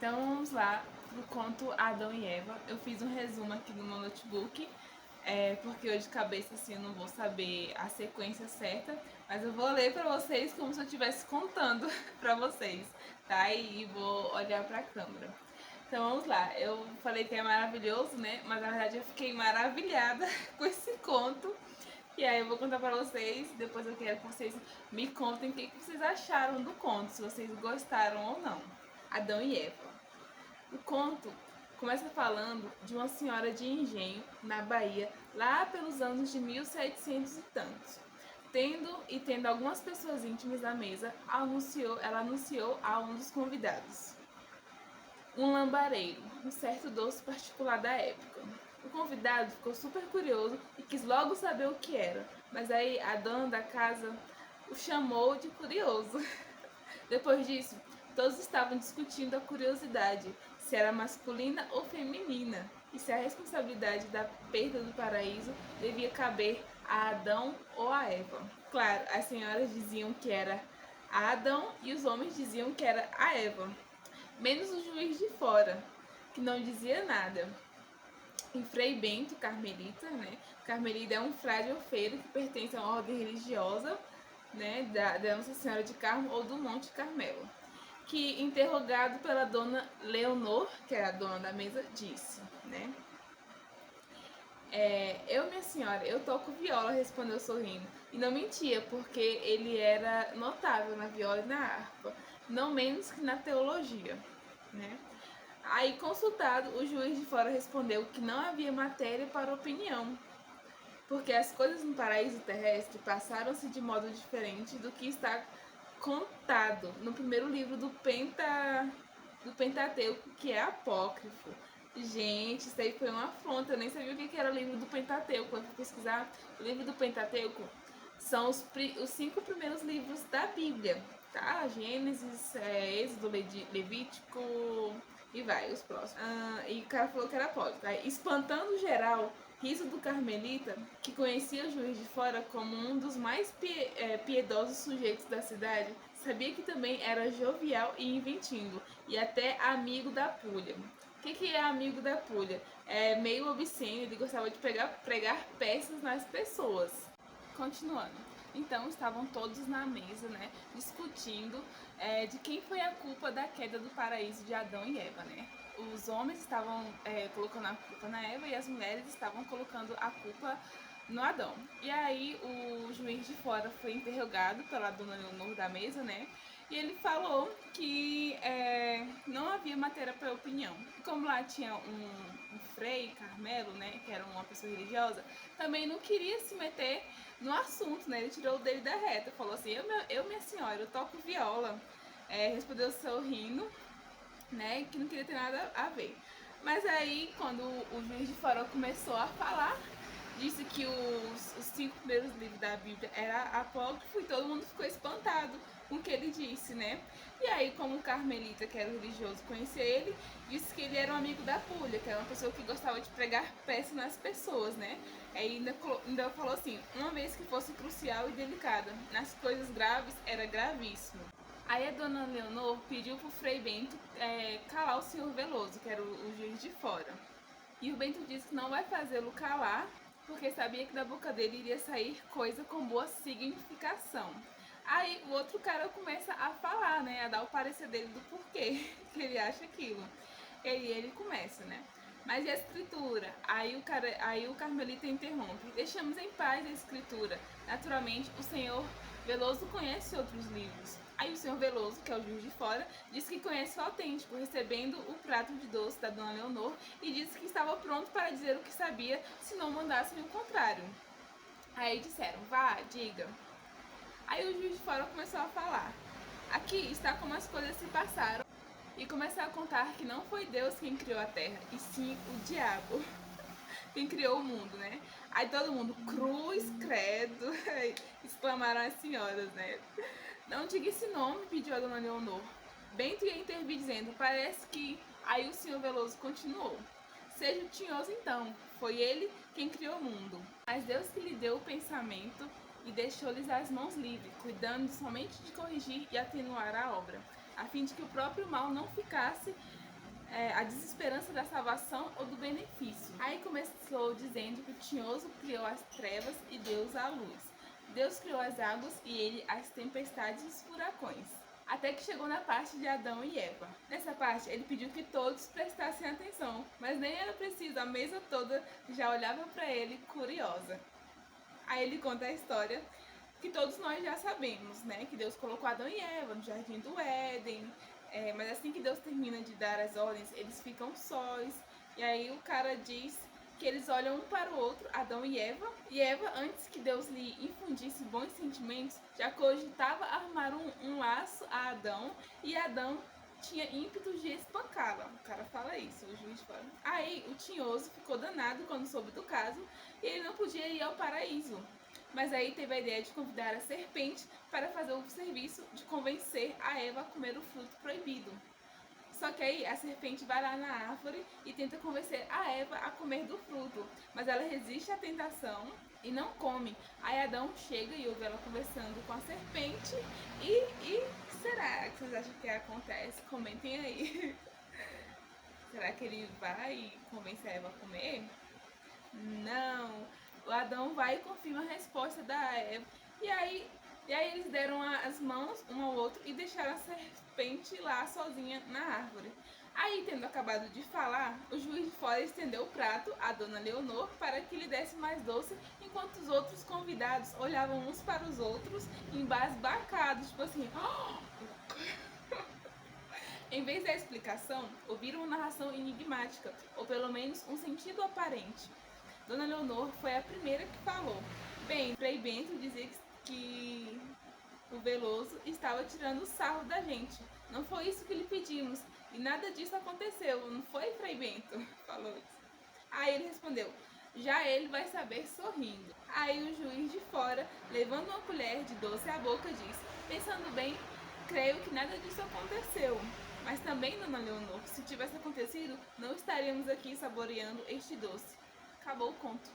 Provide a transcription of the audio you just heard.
Então vamos lá pro conto Adão e Eva. Eu fiz um resumo aqui no meu notebook, porque hoje de cabeça assim eu não vou saber a sequência certa, mas eu vou ler pra vocês como se eu estivesse contando pra vocês, tá? E vou olhar pra câmera. Então vamos lá, eu falei que é maravilhoso, né? Mas na verdade eu fiquei maravilhada com esse conto. E aí eu vou contar pra vocês, depois eu quero que vocês me contem o que vocês acharam do conto, se vocês gostaram ou não. Adão e Eva. O conto começa falando de uma senhora de engenho na Bahia, lá pelos anos de 1700 e tantos. Tendo algumas pessoas íntimas na mesa, ela anunciou a um dos convidados um lambareiro, um certo doce particular da época. O convidado ficou super curioso e quis logo saber o que era, mas aí a dona da casa o chamou de curioso. Depois disso, todos estavam discutindo a curiosidade, se era masculina ou feminina, e se a responsabilidade da perda do paraíso devia caber a Adão ou a Eva. Claro, as senhoras diziam que era a Adão e os homens diziam que era a Eva, menos o juiz de fora, que não dizia nada. E Frei Bento, carmelita, né? Carmelita é um frade ofeiro que pertence a uma ordem religiosa, né, da Nossa Senhora de Carmo ou do Monte Carmelo, que, interrogado pela dona Leonor, que era a dona da mesa, disse, né? Eu, minha senhora, eu toco viola, respondeu sorrindo. E não mentia, porque ele era notável na viola e na harpa, não menos que na teologia, né? Aí, consultado, o juiz de fora respondeu que não havia matéria para opinião, porque as coisas no paraíso terrestre passaram-se de modo diferente do que está contado no primeiro livro do Pentateuco, que é apócrifo. Gente, isso aí foi uma afronta, eu nem sabia o que era o livro do Pentateuco. Eu fui pesquisar, o livro do Pentateuco são os 5 primeiros livros da Bíblia, tá? Gênesis, Êxodo, Levítico e vai, os próximos. E o cara falou que era apócrifo. Espantando geral, riso do carmelita, que conhecia o juiz de fora como um dos mais piedosos sujeitos da cidade, sabia que também era jovial e inventivo, e até amigo da pulha. O que é amigo da pulha? É meio obsceno, ele gostava de pregar peças nas pessoas. Continuando. Então estavam todos na mesa, né, discutindo de quem foi a culpa da queda do paraíso de Adão e Eva, né? Os homens estavam colocando a culpa na Eva e as mulheres estavam colocando a culpa no Adão. E aí o juiz de fora foi interrogado pela dona Leonor da mesa, né? E ele falou que não havia matéria para opinião. Como lá tinha um frei, Carmelo, né, que era uma pessoa religiosa, também não queria se meter no assunto, né? Ele tirou o dele da reta, falou assim: eu minha senhora, eu toco viola. Respondeu sorrindo, né, que não queria ter nada a ver. Mas aí, quando o juiz de fora começou a falar, disse que os 5 primeiros livros da Bíblia era apócrifo e todo mundo ficou espantado com o que ele disse, né? E aí, como o carmelita, que era o religioso, conhecia ele, disse que ele era um amigo da pulha, que era uma pessoa que gostava de pregar peça nas pessoas, né? Aí ainda falou assim: uma vez que fosse crucial e delicada, nas coisas graves era gravíssimo. Aí a dona Leonor pediu pro Frei Bento calar o senhor Veloso, que era o juiz de fora. E o Bento disse que não vai fazê-lo calar, porque sabia que da boca dele iria sair coisa com boa significação. Aí o outro cara começa a falar, né, a dar o parecer dele do porquê que ele acha aquilo. E ele começa, né? Mas e a escritura? Aí o carmelita interrompe. Deixamos em paz a escritura. Naturalmente, o senhor Veloso conhece outros livros. Aí o senhor Veloso, que é o juiz de fora, disse que conhece o autêntico, recebendo o prato de doce da dona Leonor, e disse que estava pronto para dizer o que sabia, se não mandassem o contrário. Aí disseram: vá, diga. Aí o juiz de fora começou a falar: aqui está como as coisas se passaram. E começou a contar que não foi Deus quem criou a terra, e sim o diabo quem criou o mundo, né? Aí todo mundo: cruz, credo, exclamaram as senhoras, né? Não diga esse nome, pediu a dona Leonor. Bento ia intervir dizendo: parece que... Aí o senhor Veloso continuou: seja tinhoso então, foi ele quem criou o mundo. Mas Deus que lhe deu o pensamento e deixou-lhes as mãos livres, cuidando somente de corrigir e atenuar a obra, a fim de que o próprio mal não ficasse a desesperança da salvação ou do benefício. Aí começou dizendo que o Tinhoso criou as trevas e Deus a luz. Deus criou as águas e ele as tempestades e os furacões. Até que chegou na parte de Adão e Eva. Nessa parte, ele pediu que todos prestassem atenção, mas nem era preciso, a mesa toda já olhava para ele curiosa. Aí ele conta a história que todos nós já sabemos, né? Que Deus colocou Adão e Eva no jardim do Éden, mas assim que Deus termina de dar as ordens, eles ficam sós. E aí o cara diz que eles olham um para o outro, Adão e Eva, antes que Deus lhe infundisse bons sentimentos, já cogitava armar um laço a Adão, e Adão tinha ímpetos de espancá-la. O cara fala isso, o juiz fala. Aí o Tinhoso ficou danado quando soube do caso, e ele não podia ir ao paraíso. Mas aí teve a ideia de convidar a serpente para fazer o serviço de convencer a Eva a comer o fruto proibido. Só que aí a serpente vai lá na árvore e tenta convencer a Eva a comer do fruto, mas ela resiste à tentação e não come. Aí Adão chega e ouve ela conversando com a serpente e será que vocês acham que acontece? Comentem aí. Será que ele vai e convence a Eva a comer? Não. O Adão vai e confirma a resposta da Eva. E aí eles deram as mãos um ao outro e deixaram a serpente lá sozinha na árvore. Aí, tendo acabado de falar, o juiz de fora estendeu o prato à dona Leonor para que lhe desse mais doce, enquanto os outros convidados olhavam uns para os outros embasbacados, tipo assim... Em vez da explicação, ouviram uma narração enigmática, ou pelo menos um sentido aparente. Dona Leonor foi a primeira que falou. Bem, Frei Bento dizia que o Veloso estava tirando o sarro da gente. Não foi isso que lhe pedimos, e nada disso aconteceu, não foi, Frei Bento? Falou isso. Aí ele respondeu, já ele vai saber sorrindo. Aí o juiz de fora, levando uma colher de doce à boca, disse, pensando bem, creio que nada disso aconteceu. Mas também, Dona Leonor, se tivesse acontecido, não estaríamos aqui saboreando este doce. Acabou o conto.